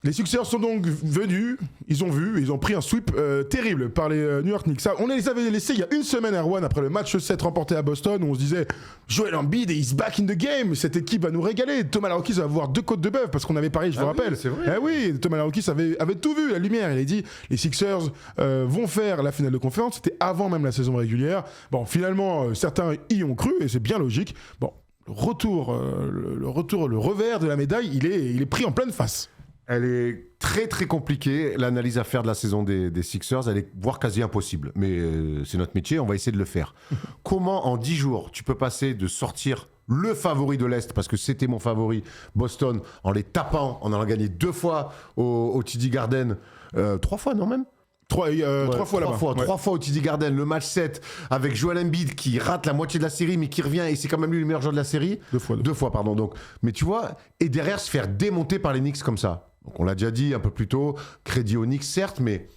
Les Sixers sont donc venus, ils ont pris un sweep terrible par les New York Knicks. Ça, on les avait laissés il y a une semaine, Erwan, après le match 7 remporté à Boston, où on se disait Joel Embiid is back in the game, cette équipe va nous régaler. Thomas Laroukis va avoir 2 côtes de bœuf, parce qu'on avait parié, je vous rappelle. C'est vrai. Eh oui, Thomas Laroukis avait tout vu, la lumière. Il a dit les Sixers vont faire la finale de conférence, c'était avant même la saison régulière. Bon, finalement, certains y ont cru, et c'est bien logique. Bon, le revers de la médaille, il est pris en pleine face. Elle est très très compliquée, l'analyse à faire de la saison des Sixers, elle est voire quasi impossible. Mais c'est notre métier, on va essayer de le faire. Comment en 10 jours tu peux passer de sortir le favori de l'Est, parce que c'était mon favori, Boston, en les tapant, en allant gagner 2 fois au TD Garden, 3 fois non même 3 fois là-bas. 3 fois au TD Garden, le match 7 avec Joel Embiid qui rate la moitié de la série mais qui revient et c'est quand même lui le meilleur joueur de la série. 2 fois, pardon. Donc, mais tu vois, et derrière se faire démonter par les Knicks comme ça. Donc on l'a déjà dit un peu plus tôt, crédit aux Knicks certes, mais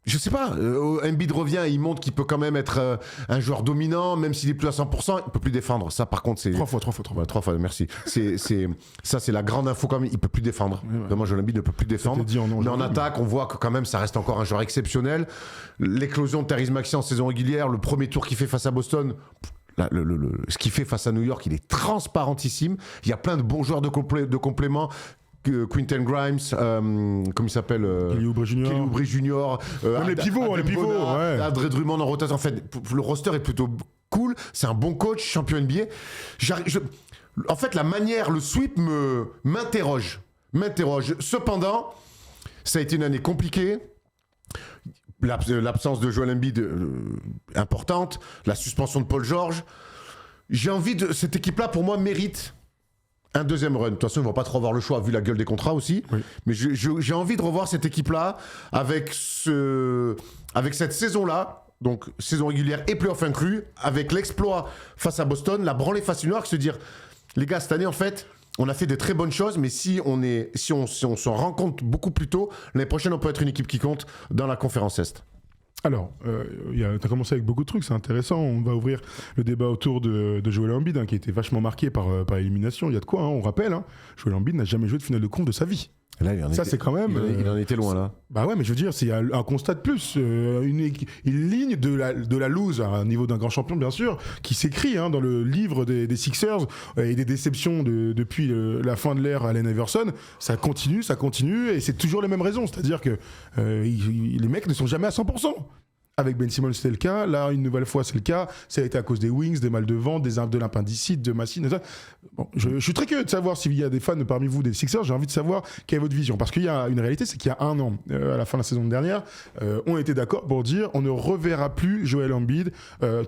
je sais pas, Embiid revient et il montre qu'il peut quand même être un joueur dominant, même s'il est plus à 100%, il peut plus défendre. Ça par contre c'est... 3 fois. Ouais, 3 fois, merci. Ça c'est la grande info quand même, il peut plus défendre. Ouais. Vraiment, Joel Embiid ne peut plus défendre. Mais en attaque, on voit que quand même ça reste encore un joueur exceptionnel. L'éclosion de Tyrese Maxey en saison régulière, le premier tour qu'il fait face à Boston... ce qu'il fait face à New York, il est transparentissime. Il y a plein de bons joueurs de complément. Quentin Grimes, comme il s'appelle, Kelly Oubre Jr. Même les pivots, ouais. Andre Drummond en rotation. En fait, le roster est plutôt cool. C'est un bon coach, champion NBA. En fait, la manière, le sweep m'interroge. Cependant, ça a été une année compliquée. L'absence de Joel Embiid importante, la suspension de Paul George. J'ai envie de cette équipe-là, pour moi, mérite un deuxième run. De toute façon, ils vont pas trop avoir le choix vu la gueule des contrats aussi. Oui. Mais j'ai envie de revoir cette équipe-là avec cette saison-là. Donc saison régulière et playoff inclus, avec l'exploit face à Boston, la branlée face à New York, se dire les gars, cette année en fait. On a fait de très bonnes choses, mais si on s'en rend compte beaucoup plus tôt, l'année prochaine, on peut être une équipe qui compte dans la conférence Est. Alors, tu as commencé avec beaucoup de trucs, c'est intéressant. On va ouvrir le débat autour de Joel Embiid, qui a été vachement marqué par élimination. Il y a de quoi, on rappelle. Joel Embiid n'a jamais joué de finale de conf de sa vie. Là, c'est quand même. Il en était loin là. Bah ouais, mais je veux dire, c'est un constat de plus, une ligne de la lose à un niveau d'un grand champion, bien sûr, qui s'écrit dans le livre des Sixers et des déceptions depuis la fin de l'ère Allen Iverson. Ça continue, et c'est toujours les mêmes raisons. C'est-à-dire que les mecs ne sont jamais à 100%. Avec Ben Simmons, c'était le cas. Là, une nouvelle fois, c'est le cas. Ça a été à cause des wings, des mal de ventre, de l'appendicite, de Massine. Bon, je suis très curieux de savoir s'il y a des fans parmi vous des Sixers. J'ai envie de savoir quelle est votre vision. Parce qu'il y a une réalité, c'est qu'il y a 1 an, à la fin de la saison dernière, on était d'accord pour dire on ne reverra plus Joel Embiid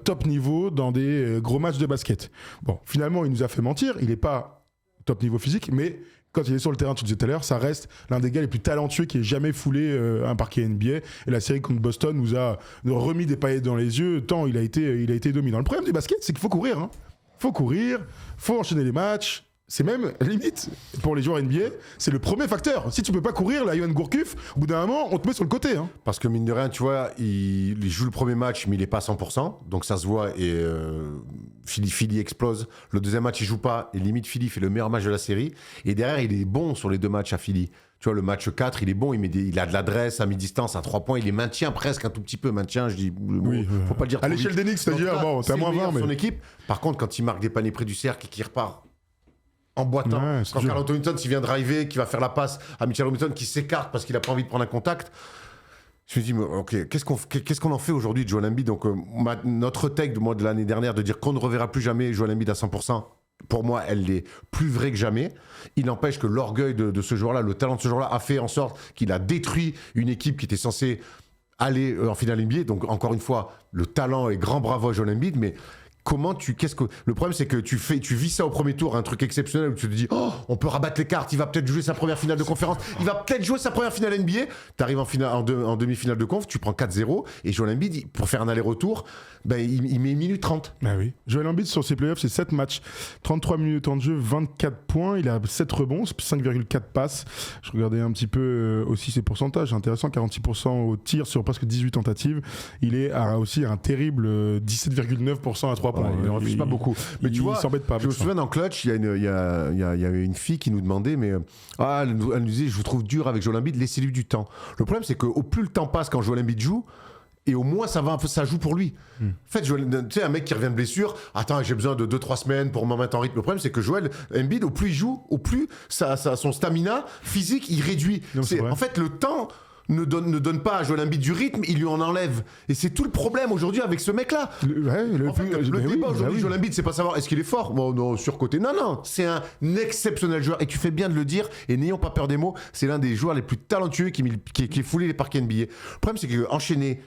top niveau dans des gros matchs de basket. Bon, finalement, il nous a fait mentir. Il n'est pas top niveau physique, mais... Quand il est sur le terrain, tu disais tout à l'heure, ça reste l'un des gars les plus talentueux qui ait jamais foulé un parquet NBA. Et la série contre Boston nous a remis des paillettes dans les yeux, tant il a été dominant. Le problème du basket, c'est qu'il faut courir. Faut courir, faut enchaîner les matchs. C'est même, limite, pour les joueurs NBA, c'est le premier facteur. Si tu peux pas courir, là, Yohan Gourcuff, au bout d'un moment, on te met sur le côté. Parce que mine de rien, tu vois, il joue le premier match, mais il est pas à 100%. Donc ça se voit et Philly explose. Le deuxième match, il joue pas. Et limite, Philly fait le meilleur match de la série. Et derrière, il est bon sur les 2 matchs à Philly. Tu vois, le match 4, il est bon. Il a de l'adresse à mi-distance, à 3 points. Il les maintient presque un tout petit peu. Je dis, faut pas le dire. À l'échelle des Knicks, c'est-à-dire, t'es à moins 20. Son équipe. Par contre, quand il marque des paniers près du cercle et qu'il repart en boitant, quand Karl Anthony Towns il vient driver, qui va faire la passe à Mitchell Robinson, qui s'écarte parce qu'il a pas envie de prendre un contact. Je me dis, ok, qu'est-ce qu'on en fait aujourd'hui de Joel Embiid? Donc notre take de l'année dernière de dire qu'on ne reverra plus jamais Joel Embiid à 100%, pour moi, elle est plus vraie que jamais. Il n'empêche que l'orgueil de ce joueur-là, le talent de ce joueur-là, a fait en sorte qu'il a détruit une équipe qui était censée aller en finale NBA. Donc encore une fois, le talent est grand bravo à Joel Embiid, mais le problème, c'est que tu vis ça au premier tour, un truc exceptionnel où tu te dis, on peut rabattre les cartes, il va peut-être jouer sa première finale de conférence, il va peut-être jouer sa première finale NBA. T'arrives en demi-finale de conf, tu prends 4-0, et Joel Embiid, pour faire un aller-retour, il met 1 minute 30. Ah oui. Joel Embiid sur ses playoffs, c'est 7 matchs, 33 minutes de temps de jeu, 24 points, il a 7 rebonds, 5,4 passes. Je regardais un petit peu aussi ses pourcentages, intéressant, 46% au tir sur presque 18 tentatives. Il est aussi un terrible 17,9% à 3 3 points. Il ne refuse pas beaucoup. Mais tu vois, s'embête pas. Je me souviens dans Clutch, il y avait une fille qui nous demandait, mais elle nous disait, je vous trouve dur avec Joel Embiid, laissez-lui du temps. Le problème, c'est qu'au plus le temps passe quand Joel Embiid joue, et au moins ça joue pour lui. En fait, tu sais, un mec qui revient de blessure, attends, j'ai besoin de 2-3 semaines pour me remettre en rythme. Le problème, c'est que Joel Embiid, au plus il joue, au plus son stamina physique, il réduit. En fait, le temps ne donne pas à Joel Embiid du rythme, il lui en enlève. Et c'est tout le problème aujourd'hui avec ce mec-là. Le débat aujourd'hui, Joel Embiid, c'est pas savoir est-ce qu'il est fort. Bon, non, surcoté. Non, c'est un exceptionnel joueur. Et tu fais bien de le dire, et n'ayons pas peur des mots, c'est l'un des joueurs les plus talentueux qui est foulé les parquets NBA. Le problème, c'est qu'enchaîner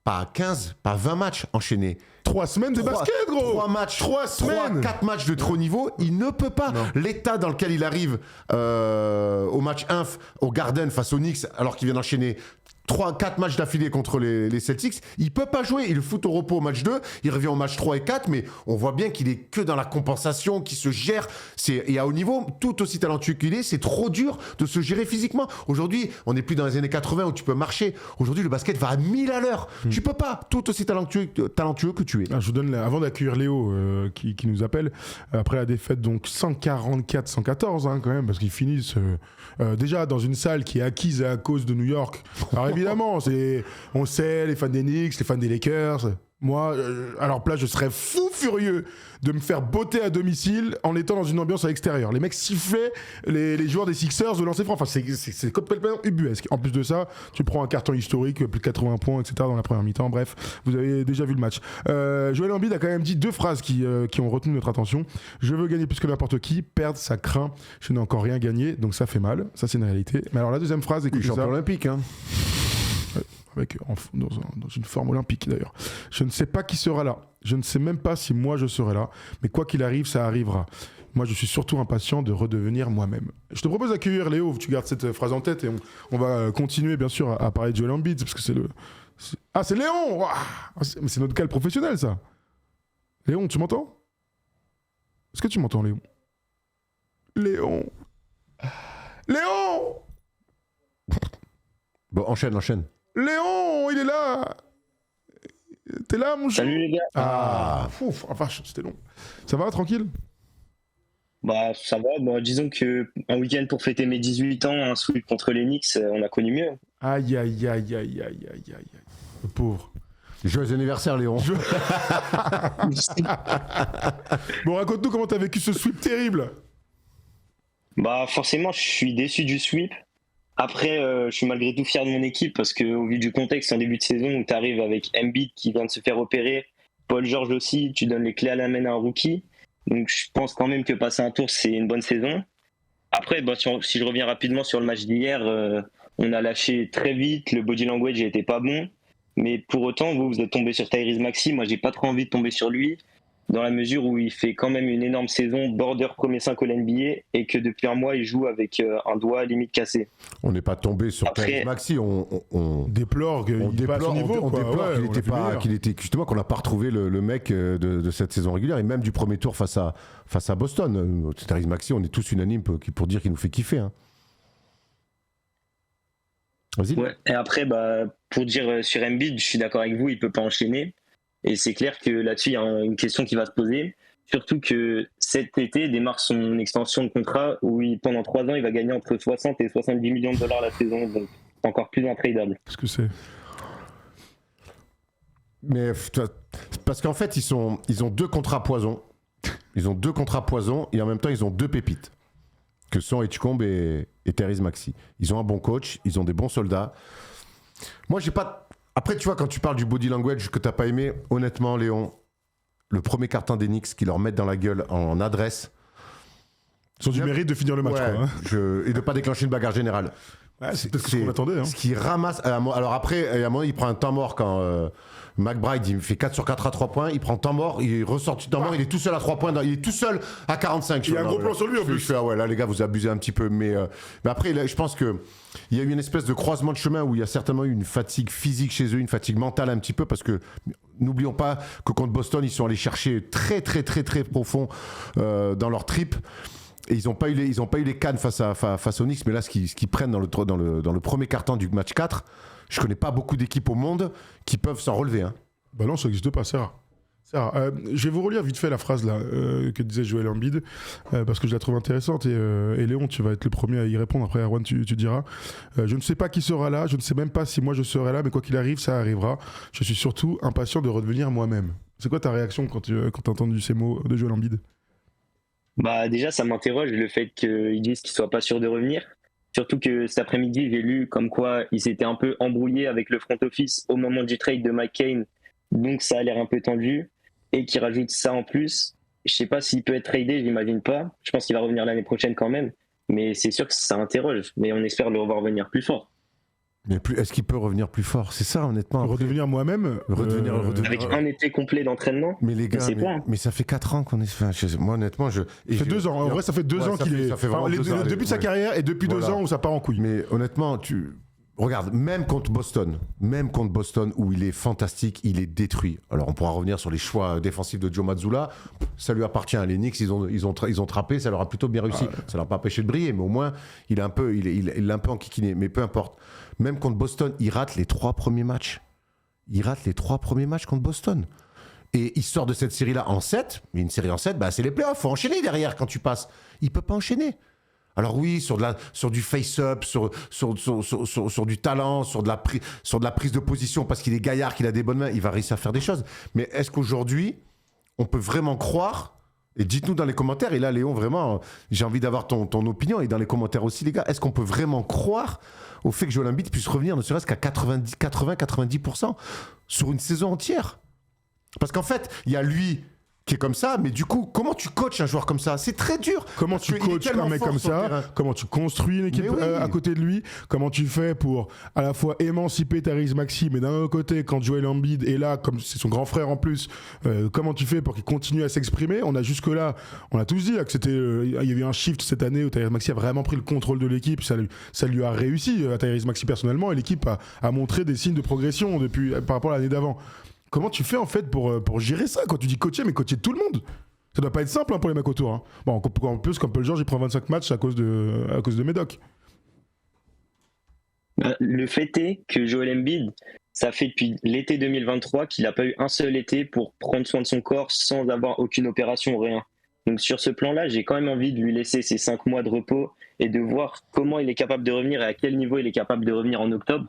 pas 15, pas 20 matchs enchaînés. 3 semaines de basket, gros. 3 matchs. 3 semaines. 4 matchs de trop niveau, il ne peut pas. Non. L'état dans lequel il arrive au match 1 au Garden face aux Knicks, alors qu'il vient d'enchaîner 4 matchs d'affilée contre les Celtics, il peut pas jouer. Il le fout au repos au match 2, il revient au match 3 et 4, mais on voit bien qu'il est que dans la compensation, qu'il se gère. Et à haut niveau, tout aussi talentueux qu'il est, c'est trop dur de se gérer physiquement. Aujourd'hui, on n'est plus dans les années 80 où tu peux marcher. Aujourd'hui, le basket va à 1000 à l'heure. Tu peux pas, tout aussi talentueux que tu es. Je vous donne, avant d'accueillir Léo qui nous appelle, après la défaite, donc 144-114, quand même, parce qu'ils finissent déjà dans une salle qui est acquise à cause de New York. Alors évidemment, on sait, les fans des Knicks, les fans des Lakers. Moi, à leur place, je serais fou furieux de me faire botter à domicile en étant dans une ambiance à l'extérieur. Les mecs sifflaient les joueurs des Sixers de lancer franc. Enfin, c'est complètement ubuesque. En plus de ça, tu prends un carton historique, plus de 80 points, etc. dans la première mi-temps. Bref, vous avez déjà vu le match. Joel Embiid a quand même dit 2 phrases qui ont retenu notre attention. Je veux gagner plus que n'importe qui. Perdre, ça craint. Je n'ai encore rien gagné, donc ça fait mal. Ça, c'est une réalité. Mais alors, la deuxième phrase, écoutez ça. Champion olympique, hein. Dans une forme olympique d'ailleurs. Je ne sais pas qui sera là. Je ne sais même pas si moi je serai là. Mais quoi qu'il arrive, ça arrivera. Moi, je suis surtout impatient de redevenir moi-même. Je te propose d'accueillir Léo. Tu gardes cette phrase en tête et on va continuer bien sûr à parler de Joel Embiid parce que c'est Léon. Mais c'est notre cas professionnel, ça. Léon, tu m'entends? Est-ce que tu m'entends, Léon? Léon. Bon, enchaîne. Léon, il est là. T'es là, mon chou? Salut les gars. Ouf, vache, c'était long. Ça va, tranquille? Bah ça va, bon, disons que un week-end pour fêter mes 18 ans, un sweep contre les Knicks, on a connu mieux. Aïe. Le pauvre. Joyeux anniversaire, Léon. Bon, raconte-nous comment t'as vécu ce sweep terrible. Bah forcément, je suis déçu du sweep. Après, je suis malgré tout fier de mon équipe parce qu'au vu du contexte en début de saison où tu arrives avec Embiid qui vient de se faire opérer, Paul George aussi, tu donnes les clés à la main à un rookie. Donc je pense quand même que passer un tour, c'est une bonne saison. Après, si je reviens rapidement sur le match d'hier, on a lâché très vite, le body language n'était pas bon. Mais pour autant, vous êtes tombé sur Tyrese Maxey, moi j'ai pas trop envie de tomber sur lui, dans la mesure où il fait quand même une énorme saison, border premier 5 au NBA, et que depuis un mois, il joue avec un doigt limite cassé. On n'est pas tombé sur Tyrese Maxey, on déplore qu'il était justement qu'on n'a pas retrouvé le mec de cette saison régulière, et même du premier tour face à Boston. Tyrese Maxey, on est tous unanimes pour dire qu'il nous fait kiffer. Hein. Vas-y. Ouais. Et après, pour dire sur Embiid, je suis d'accord avec vous, il peut pas enchaîner. Et c'est clair que là-dessus, il y a une question qui va se poser. Surtout que cet été démarre son extension de contrat où pendant 3 ans, il va gagner entre 60 et 70 millions de dollars la saison. Donc, encore plus intradable. Qu'est-ce que c'est? Mais parce qu'en fait, ils ont 2 contrats poison. Ils ont 2 contrats poison et en même temps, ils ont 2 pépites. Que sont Edgecombe et Tyrese Maxey. Ils ont un bon coach, ils ont des bons soldats. Moi, j'ai pas... Après, tu vois, quand tu parles du body language que t'as pas aimé, honnêtement, Léon, le premier carton des Knicks qu'ils leur mettent dans la gueule en adresse... Ils ont du mérite de finir le match, ouais, quoi, hein. Et de pas déclencher une bagarre générale. Ouais, c'est peut-être ce qu'on attendait. Hein. Ce qui ramasse... Alors après, à un moment, il prend un temps mort quand... McBride, il fait 4 sur 4 à 3 points, il prend temps mort, il ressort du temps mort, il est tout seul à 3 points, il est tout seul à 45. Il y a un gros plan sur lui en plus. Je fais, ouais, là les gars, vous abusez un petit peu. Mais après, là, je pense qu'il y a eu une espèce de croisement de chemin où il y a certainement eu une fatigue physique chez eux, une fatigue mentale un petit peu, parce que n'oublions pas que contre Boston, ils sont allés chercher très profond dans leur trip. Et ils n'ont pas eu les cannes face aux Knicks, mais là, ce qu'ils prennent dans le premier quart-temps du match 4, je connais pas beaucoup d'équipes au monde qui peuvent s'en relever. Hein. Bah non, ça n'existe pas, c'est rare. Je vais vous relire vite fait la phrase là que disait Joel Embiid parce que je la trouve intéressante et Léon, tu vas être le premier à y répondre. Après Erwan, tu diras je ne sais pas qui sera là, je ne sais même pas si moi je serai là, mais quoi qu'il arrive, ça arrivera. Je suis surtout impatient de redevenir moi-même. C'est quoi ta réaction quand tu as entendu ces mots de Joel Embiid? Bah déjà, ça m'interroge le fait qu'ils disent qu'ils soient pas sûrs de revenir. Surtout que cet après-midi, j'ai lu comme quoi ils s'étaient un peu embrouillés avec le front office au moment du trade de McCain, donc ça a l'air un peu tendu. Et qui rajoute ça en plus. Je sais pas s'il peut être tradé, j'imagine pas. Je pense qu'il va revenir l'année prochaine quand même. Mais c'est sûr que ça interroge. Mais on espère le revoir revenir plus fort. Mais est-ce qu'il peut revenir plus fort? C'est ça, honnêtement. Redevenir moi-même. Redevenir. Avec un été complet d'entraînement. Mais les gars, mais ça fait 4 ans qu'on est. Enfin, moi, honnêtement, ça fait 2 ans. En vrai, ça fait 2 ans qu'il est. Le début de sa carrière et depuis 2 ans où ça part en couille. Mais honnêtement, regarde, même contre Boston, où il est fantastique, il est détruit. Alors, on pourra revenir sur les choix défensifs de Joe Mazzulla. Ça lui appartient. Les Knicks, ils ont trappé, ça leur a plutôt bien réussi. Ça leur a pas empêché de briller, mais au moins, il l'a un peu enquiquiné. Mais peu importe. Même contre Boston, il rate les 3 premiers matchs. Contre Boston. Et il sort de cette série-là en 7. Mais une série en 7, c'est les playoffs. Il faut enchaîner derrière quand tu passes. Il peut pas enchaîner. Alors oui, sur du face-up, sur du talent, sur de la prise de position, parce qu'il est gaillard, qu'il a des bonnes mains, il va réussir à faire des choses. Mais est-ce qu'aujourd'hui, on peut vraiment croire, et dites-nous dans les commentaires, et là Léon, vraiment, j'ai envie d'avoir ton opinion, et dans les commentaires aussi les gars, est-ce qu'on peut vraiment croire au fait que Joel Embiid puisse revenir ne serait-ce qu'à 80-90% sur une saison entière? Parce qu'en fait, il y a lui qui est comme ça, mais du coup, comment tu coaches un joueur comme ça? C'est très dur. Comment tu coaches un mec comme ça? Comment tu construis une équipe à côté de lui? Comment tu fais pour à la fois émanciper Tyrese Maxey, mais d'un autre côté, quand Joel Embiid est là, comme c'est son grand frère en plus, comment tu fais pour qu'il continue à s'exprimer? On a jusque-là, on a tous dit là, que c'était, il y a eu un shift cette année où Tyrese Maxey a vraiment pris le contrôle de l'équipe. Ça lui a réussi à Tyrese Maxey personnellement, et l'équipe a montré des signes de progression par rapport à l'année d'avant. Comment tu fais en fait pour gérer ça quand tu dis coacher, mais coacher tout le monde? Ça doit pas être simple pour les mecs autour. Hein. Bon, en plus, comme Paul George, il prend 25 matchs à cause de Médoc. Le fait est que Joel Embiid, ça fait depuis l'été 2023 qu'il n'a pas eu un seul été pour prendre soin de son corps sans avoir aucune opération ou rien. Donc sur ce plan-là, j'ai quand même envie de lui laisser ses 5 mois de repos et de voir comment il est capable de revenir et à quel niveau il est capable de revenir en octobre.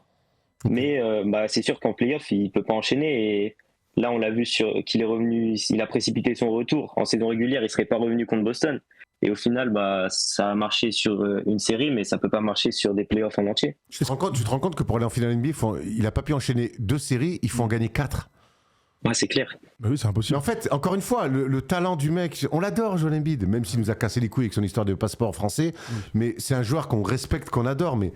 Mais c'est sûr qu'en playoff, il peut pas enchaîner. Et là, on l'a vu qu'il est revenu, il a précipité son retour. En saison régulière, il serait pas revenu contre Boston. Et au final, ça a marché sur une série, mais ça peut pas marcher sur des playoffs en entier. Tu te rends compte que pour aller en finale NBA, il a pas pu enchaîner 2 séries, il faut en gagner 4. Ouais, c'est clair. Bah oui, c'est impossible. Mais en fait, encore une fois, le talent du mec, on l'adore, Joel Embiid, même s'il nous a cassé les couilles avec son histoire de passeport français. Mais c'est un joueur qu'on respecte, qu'on adore. Mais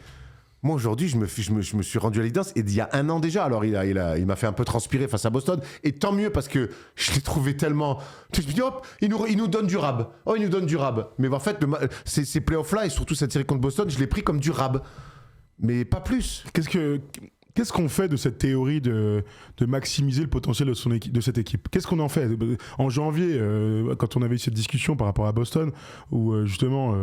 moi, aujourd'hui, je me suis rendu à l'évidence, et il y a 1 an déjà, alors il m'a fait un peu transpirer face à Boston, et tant mieux, parce que je l'ai trouvé tellement... Je me dis, hop, il nous donne du rab. Oh, il nous donne du rab. Mais en fait, ces playoffs-là, et surtout cette série contre Boston, je l'ai pris comme du rab. Mais pas plus. Qu'est-ce qu'on fait de cette théorie de maximiser le potentiel de cette équipe? Qu'est-ce qu'on en fait? En janvier, quand on avait eu cette discussion par rapport à Boston, où justement,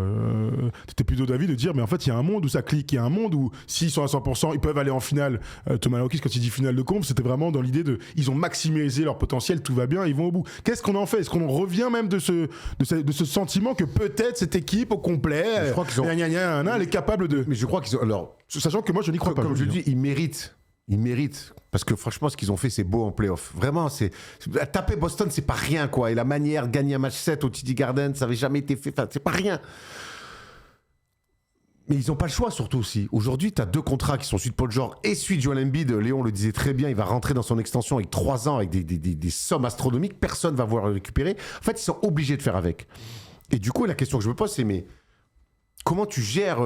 tu étais plutôt d'avis de dire, mais en fait, il y a un monde où ça clique, il y a un monde où s'ils sont à 100%, ils peuvent aller en finale. Thomas Hawkins, quand il dit finale de conf, c'était vraiment dans l'idée ils ont maximisé leur potentiel, tout va bien, ils vont au bout. Qu'est-ce qu'on en fait? Est-ce qu'on revient même de ce sentiment que peut-être cette équipe au complet, elle est capable de... Mais je crois qu'ils ont... Alors, sachant que moi, je n'y crois pas. Comme je dis, ils méritent. Parce que franchement, ce qu'ils ont fait, c'est beau en playoff. Vraiment, taper Boston, c'est pas rien, quoi. Et la manière de gagner un match 7 au TD Garden, ça avait jamais été fait. Enfin, c'est pas rien. Mais ils n'ont pas le choix, surtout aussi. Aujourd'hui, tu as 2 contrats qui sont celui de Paul George et celui de Joel Embiid. Léon le disait très bien, il va rentrer dans son extension avec 3 ans, avec des sommes astronomiques. Personne ne va vouloir le récupérer. En fait, ils sont obligés de faire avec. Et du coup, la question que je me pose, c'est comment tu gères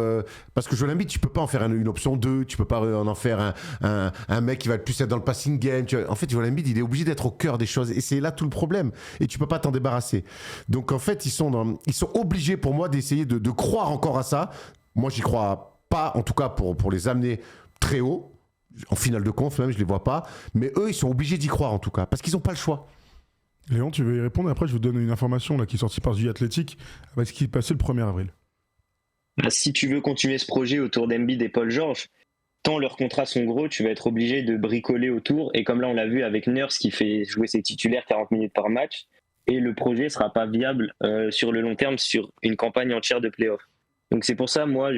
parce que Joel Embiid, tu peux pas en faire une option 2, tu peux pas en faire un mec qui va plus être dans le passing game. En fait, Joel Embiid, il est obligé d'être au cœur des choses, et c'est là tout le problème. Et tu peux pas t'en débarrasser. Donc en fait, ils sont obligés pour moi d'essayer de croire encore à ça. Moi, j'y crois pas, en tout cas pour les amener très haut. En finale de conf même, je les vois pas. Mais eux, ils sont obligés d'y croire en tout cas, parce qu'ils ont pas le choix. Léon, tu veux y répondre? Après, je vous donne une information là, qui est sortie par The Athletic, avec ce qui est passé le 1er avril. Si tu veux continuer ce projet autour d'Embiid et Paul George, tant leurs contrats sont gros, tu vas être obligé de bricoler autour. Et comme là, on l'a vu avec Nurse qui fait jouer ses titulaires 40 minutes par match, et le projet sera pas viable sur le long terme sur une campagne entière de play-off. Donc c'est pour ça, moi,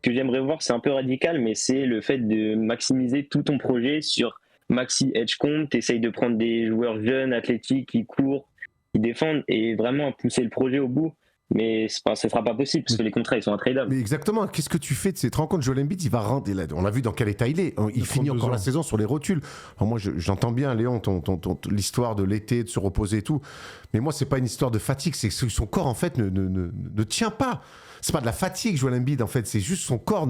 que j'aimerais voir, c'est un peu radical, mais c'est le fait de maximiser tout ton projet sur maxi edge compte, t'essayes de prendre des joueurs jeunes, athlétiques, qui courent, qui défendent, et vraiment pousser le projet au bout. Mais ça ne sera pas possible, parce que les contrats, ils sont intradables. Mais exactement, qu'est-ce que tu fais de cette rencontre? Joel Embiid, il va rendre, on a vu dans quel état il est. Il finit encore la saison sur les rotules. Alors moi, j'entends bien, Léon, l'histoire de l'été, de se reposer et tout. Mais moi, c'est pas une histoire de fatigue, c'est que son corps, en fait, ne tient pas. C'est pas de la fatigue, Joel Embiid, en fait, c'est juste son corps,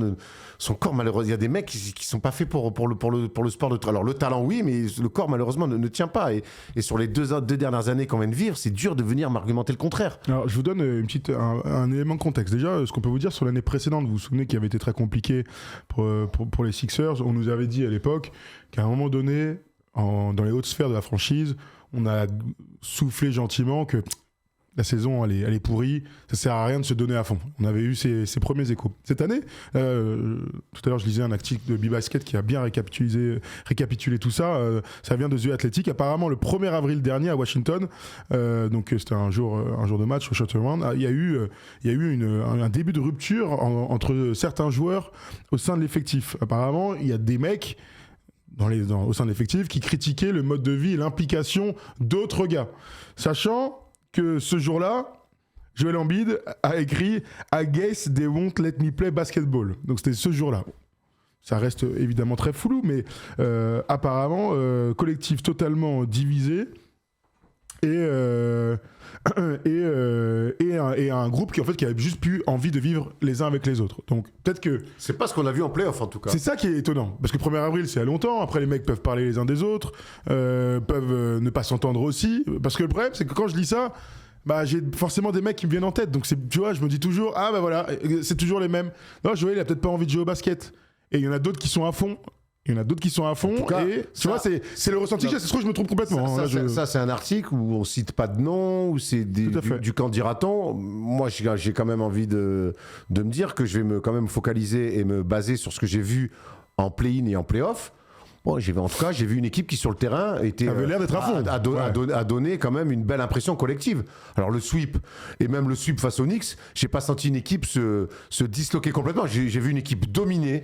malheureusement. Il y a des mecs qui sont pas faits pour le sport de. Alors le talent, oui, mais le corps, malheureusement, ne tient pas. Et sur les deux dernières années qu'on vient de vivre, c'est dur de venir m'argumenter le contraire. Alors, je vous donne un élément de contexte. Déjà, ce qu'on peut vous dire sur l'année précédente, vous vous souvenez qu'il avait été très compliqué pour les Sixers. On nous avait dit à l'époque qu'à un moment donné, dans les hautes sphères de la franchise, on a soufflé gentiment que la saison elle est pourrie, ça sert à rien de se donner à fond. On avait eu ces premiers échos. Cette année, tout à l'heure je lisais un article de B-Basket qui a bien récapitulé tout ça. Ça vient de The Athletic. Apparemment, le 1er avril dernier à Washington, donc c'était un jour de match au Shutterland, il y a eu un début de rupture entre certains joueurs au sein de l'effectif. Apparemment, il y a des mecs au sein de l'effectif qui critiquaient le mode de vie et l'implication d'autres gars. Sachant que ce jour-là, Joel Embiid a écrit « I guess they won't let me play basketball ». Donc c'était ce jour-là. Ça reste évidemment très flou, mais apparemment, collectif totalement divisé et un groupe qui avait juste plus envie de vivre les uns avec les autres. Donc peut-être que... C'est pas ce qu'on a vu en play-off en tout cas. C'est ça qui est étonnant. Parce que 1er avril, c'est à longtemps. Après, les mecs peuvent parler les uns des autres, peuvent ne pas s'entendre aussi. Parce que le problème, c'est que quand je lis ça, j'ai forcément des mecs qui me viennent en tête. Donc tu vois, je me dis toujours, voilà, c'est toujours les mêmes. Non, Joël, il a peut-être pas envie de jouer au basket. Et il y en a d'autres qui sont à fond. En tout cas, et tu vois, c'est le ressenti que j'ai. C'est sûr que je me trompe complètement. Ça, c'est un article où on cite pas de nom, où c'est du qu'en dira-t-on. Moi, j'ai quand même envie de me dire que je vais quand même focaliser et me baser sur ce que j'ai vu en play-in et en play-off. Bon, en tout cas, j'ai vu une équipe qui, sur le terrain, avait l'air d'être à fond. A donné quand même une belle impression collective. Alors, le sweep, et même le sweep face aux Knicks, j'ai pas senti une équipe se disloquer complètement. J'ai vu une équipe dominée,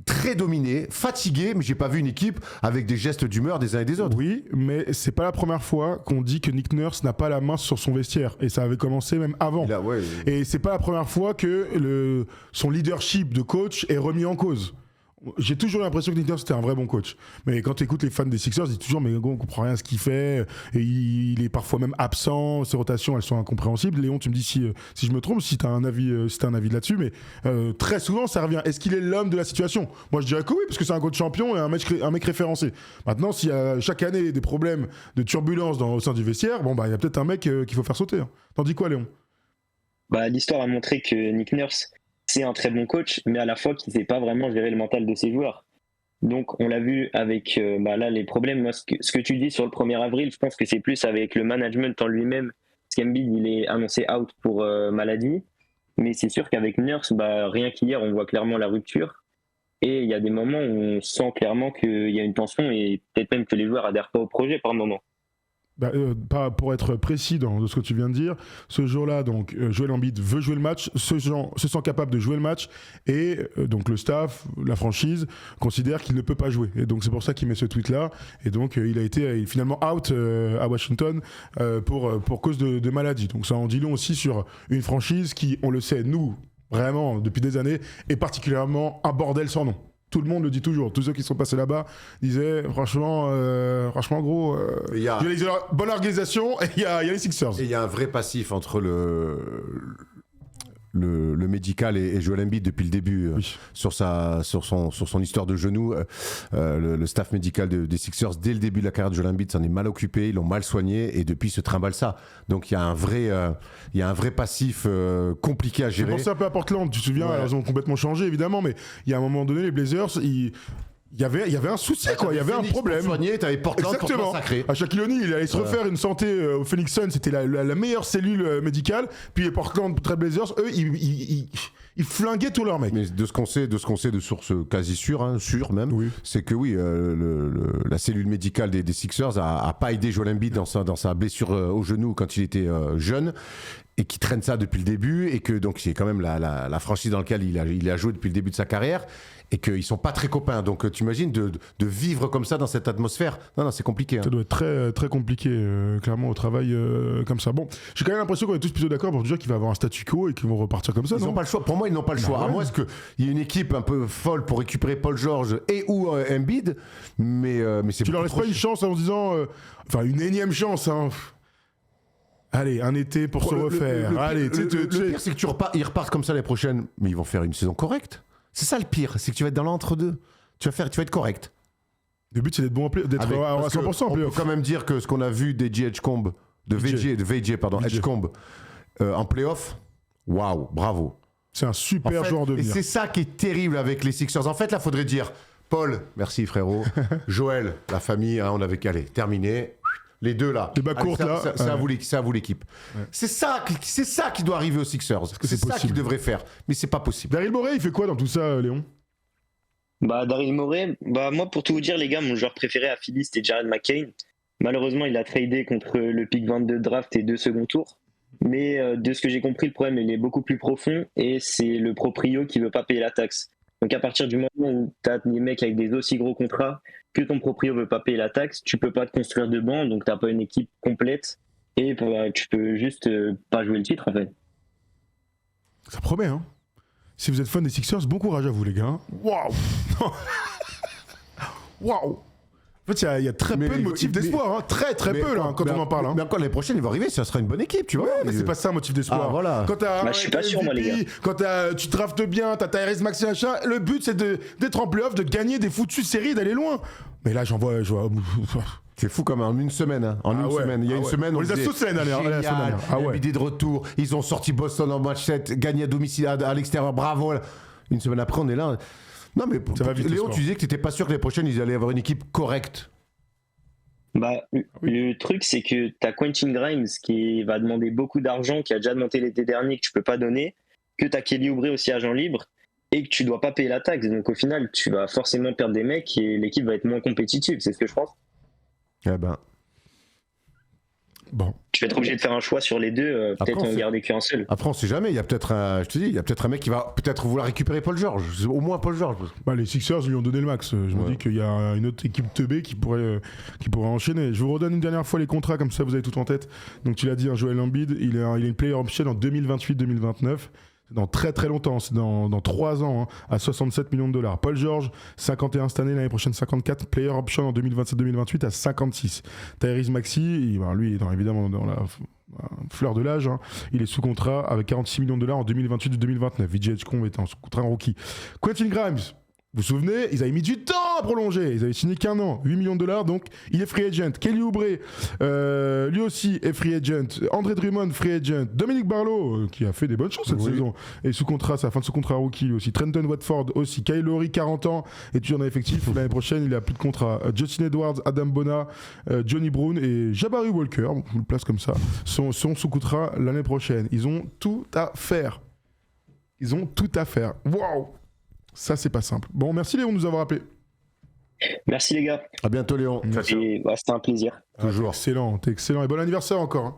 très dominée, fatiguée, mais j'ai pas vu une équipe avec des gestes d'humeur des uns et des autres. Oui, mais c'est pas la première fois qu'on dit que Nick Nurse n'a pas la main sur son vestiaire, et ça avait commencé même avant. Et c'est pas la première fois que son leadership de coach est remis en cause. J'ai toujours l'impression que Nick Nurse c'était un vrai bon coach. Mais quand tu écoutes les fans des Sixers, ils disent toujours mais on comprend rien à ce qu'il fait. Et il est parfois même absent. Ses rotations elles sont incompréhensibles. Léon, tu me dis si je me trompe, si tu as un avis là-dessus. Mais très souvent ça revient. Est-ce qu'il est l'homme de la situation? Moi je dirais que oui, parce que c'est un coach champion et un mec référencé. Maintenant, s'il y a chaque année des problèmes de turbulence au sein du vestiaire, il y a peut-être un mec qu'il faut faire sauter. T'en dis quoi, Léon? L'histoire a montré que Nick Nurse c'est un très bon coach, mais à la fois qui ne sait pas vraiment gérer le mental de ses joueurs. Donc on l'a vu avec là, les problèmes. Moi, ce que tu dis sur le 1er avril, je pense que c'est plus avec le management en lui-même. Parce qu'Embiid, il est annoncé out pour maladie. Mais c'est sûr qu'avec Nurse, rien qu'hier, on voit clairement la rupture. Et il y a des moments où on sent clairement qu'il y a une tension et peut-être même que les joueurs adhèrent pas au projet par moment. Pour être précis dans ce que tu viens de dire, ce jour-là, donc Joel Embiid veut jouer le match, se sent capable de jouer le match, et donc le staff, la franchise considère qu'il ne peut pas jouer. Et donc c'est pour ça qu'il met ce tweet-là. Et donc il a été finalement out à Washington pour cause de maladie. Donc ça en dit long aussi sur une franchise qui, on le sait, nous, vraiment depuis des années, est particulièrement un bordel sans nom. Tout le monde le dit toujours. Tous ceux qui sont passés là-bas disaient franchement gros. Il y a bonne organisation et il y a les Sixers. Et il y a un vrai passif entre le médical et Joel Embiid depuis le début. Oui. sur son histoire de genou. Le staff médical des Sixers, dès le début de la carrière de Joel Embiid, s'en est mal occupé. Ils l'ont mal soigné et depuis, il se trimballe ça. Donc il y a un vrai passif compliqué à gérer. J'ai pensé un peu à Portland, tu te souviens, ouais. Ils ont complètement changé évidemment, mais il y a un moment donné, les Blazers, il y avait un souci, quoi. Il y avait un problème. T'avais Portland. Exactement. À Shaquille O'Neal, il allait se refaire une santé au Phoenix Suns. C'était la meilleure cellule médicale. Puis Portland Trail Blazers, eux, ils flinguaient tous leurs mecs. Mais de ce qu'on sait de sources quasi sûres, hein, sûres même, c'est que oui, la cellule médicale des Sixers a pas aidé Joel Embiid dans sa blessure au genou quand il était jeune, et qui traîne ça depuis le début, et que donc c'est quand même la franchise dans laquelle il a joué depuis le début de sa carrière, et qu'ils sont pas très copains. Donc tu imagines de vivre comme ça dans cette atmosphère. Non, c'est compliqué. Hein. Ça doit être très, très compliqué, clairement, au travail comme ça. Bon, j'ai quand même l'impression qu'on est tous plutôt d'accord pour dire qu'il va avoir un statu quo et qu'ils vont repartir comme ça. Ils n'ont pas le choix. Pour moi, ils n'ont pas le choix. À moins qu'il y ait une équipe un peu folle pour récupérer Paul George et ou Embiid, mais c'est. Tu leur laisses pas une chance en se disant, enfin une énième chance. Hein. Allez, un été pour se refaire. Le pire, c'est que ils repartent comme ça les prochaines, mais ils vont faire une saison correcte. C'est ça le pire, c'est que tu vas être dans l'entre-deux. Tu vas être correct. Le but, c'est d'être bon d'être à 100% en play-off. On peut quand même dire que ce qu'on a vu d'Edgy Edgecombe, Edgecombe, en play-off, waouh, bravo. C'est un super joueur de devenir. Et c'est ça qui est terrible avec les Sixers. En fait, là, faudrait dire Paul, merci frérot. Joël, la famille, hein, on avait calé. Terminé. Les deux là. Les bas courtes là. C'est à vous l'équipe. Ouais. C'est ça qui doit arriver aux Sixers. C'est ça qu'ils devraient faire. Mais c'est pas possible. Daryl Morey, il fait quoi dans tout ça, Léon? Daryl Morey, moi pour tout vous dire les gars, mon joueur préféré à Philly c'était Jared McCain. Malheureusement il a tradé contre le pick 22 draft et 2 second tours. Mais de ce que j'ai compris, le problème il est beaucoup plus profond et c'est le proprio qui veut pas payer la taxe. Donc à partir du moment où tu as des mecs avec des aussi gros contrats, que ton proprio veut pas payer la taxe, tu peux pas te construire de banc, donc t'as pas une équipe complète et tu peux juste pas jouer le titre en fait. Ça promet, hein. Si vous êtes fan des Sixers, bon courage à vous les gars. Waouh. Waouh. En fait, il y a très peu de motifs d'espoir, hein. Très peu là, quand on en parle. Hein. Mais encore l'année prochaine, il va arriver, ça sera une bonne équipe, tu vois. Ouais, mais c'est pas ça un motif d'espoir. Ah, voilà. Quand je suis pas sûr, moi, les gars. Quand tu draftes bien, t'as Tyrese Maxey, machin, le but c'est d'être en playoff, de gagner des foutues séries, d'aller loin. Mais là, je vois. C'est fou comme en une semaine. Hein. En une semaine. Il y a une semaine, on les a tous la semaine. Idée de retour. Ils ont sorti Boston en match 7, gagné à domicile à l'extérieur. Bravo. Une semaine après, on est là. Non, mais ça va vite, Léo, tu disais que tu n'étais pas sûr que les prochaines, ils allaient avoir une équipe correcte. Le truc, c'est que tu as Quentin Grimes qui va demander beaucoup d'argent, qui a déjà demandé l'été dernier, que tu peux pas donner, que tu as Kelly Oubre aussi agent libre, et que tu dois pas payer la taxe. Donc au final, tu vas forcément perdre des mecs et l'équipe va être moins compétitive, c'est ce que je pense. Eh ben. Bon. Tu vas être obligé de faire un choix sur les deux, peut-être en garder qu'un seul. Après, on sait jamais. Il y a peut-être un mec qui va peut-être vouloir récupérer Paul George. Au moins Paul George. Les Sixers lui ont donné le max. Je me dis qu'il y a une autre équipe teubée qui pourrait enchaîner. Je vous redonne une dernière fois les contrats, comme ça vous avez tout en tête. Donc tu l'as dit, Joel Embiid, il a une player option en 2028-2029. Dans très très longtemps, c'est dans 3 ans, hein, à 67 millions de dollars. Paul George, 51 cette année, l'année prochaine 54. Player option en 2027-2028 à 56. Tyrese Maxey, lui, évidemment dans la fleur de l'âge, hein, il est sous contrat avec 46 millions de dollars en 2028-2029. VJ Edgecombe est en sous contrat en rookie. Quentin Grimes, vous vous souvenez, ils avaient mis du temps à prolonger. Ils avaient signé qu'1 an, 8 millions de dollars, donc il est free agent. Kelly Oubre, lui aussi est free agent. André Drummond, free agent. Dominique Barlow, qui a fait des bonnes choses cette saison, est sous contrat, c'est la fin de son contrat rookie lui aussi. Trenton Watford aussi. Kyle Lowry, 40 ans, et toujours en effectif. L'année prochaine, il a plus de contrat. Justin Edwards, Adam Bona, Johnny Brown et Jabari Walker, je vous le place comme ça, sont sous contrat l'année prochaine. Ils ont tout à faire. Waouh! Ça, c'est pas simple. Bon, merci Léon de nous avoir appelés. Merci les gars. À bientôt Léon. C'était un plaisir. Toujours. T'es excellent. Et bon anniversaire encore. Hein.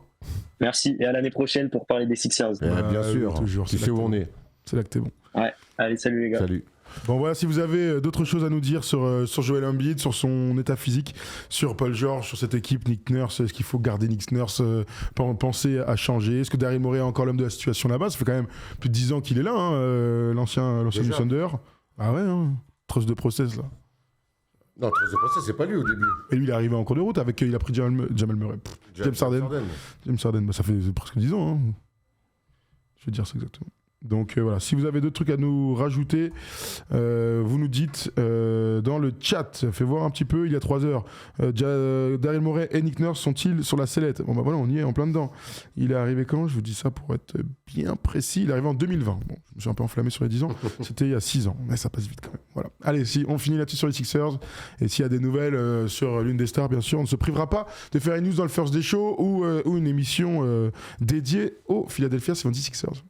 Merci. Et à l'année prochaine pour parler des Sixers. Bien sûr. Toujours. Tu sais où on est. C'est là que t'es bon. Ouais. Allez, salut les gars. Salut. Bon voilà, si vous avez d'autres choses à nous dire sur Joel Embiid, sur son état physique, sur Paul George, sur cette équipe, Nick Nurse, est-ce qu'il faut garder Nick Nurse, penser à changer? Est-ce que Daryl Morey est encore l'homme de la situation là-bas? Ça fait quand même plus de 10 ans qu'il est là, hein, l'ancien du Thunder. Ah ouais, hein, trust de process là. Non, trust de process, c'est pas lui au début. Et lui, il est arrivé en cours de route avec, il a pris Jamal Murray. James Harden, ça fait presque 10 ans. Hein. Je vais dire ça exactement. Donc voilà, si vous avez d'autres trucs à nous rajouter, vous nous dites dans le chat. Fais voir un petit peu, il y a 3 heures. Daryl Morey et Nick Nurse sont-ils sur la sellette? Bon bah voilà, on y est en plein dedans. Il est arrivé quand? Je vous dis ça pour être bien précis. Il est arrivé en 2020. Bon, je me suis un peu enflammé sur les 10 ans. C'était il y a 6 ans, mais ça passe vite quand même. Voilà. Allez, si on finit là-dessus sur les Sixers, et s'il y a des nouvelles sur l'une des stars, bien sûr, on ne se privera pas de faire une news dans le First Day Show ou une émission dédiée aux Philadelphia 76ers.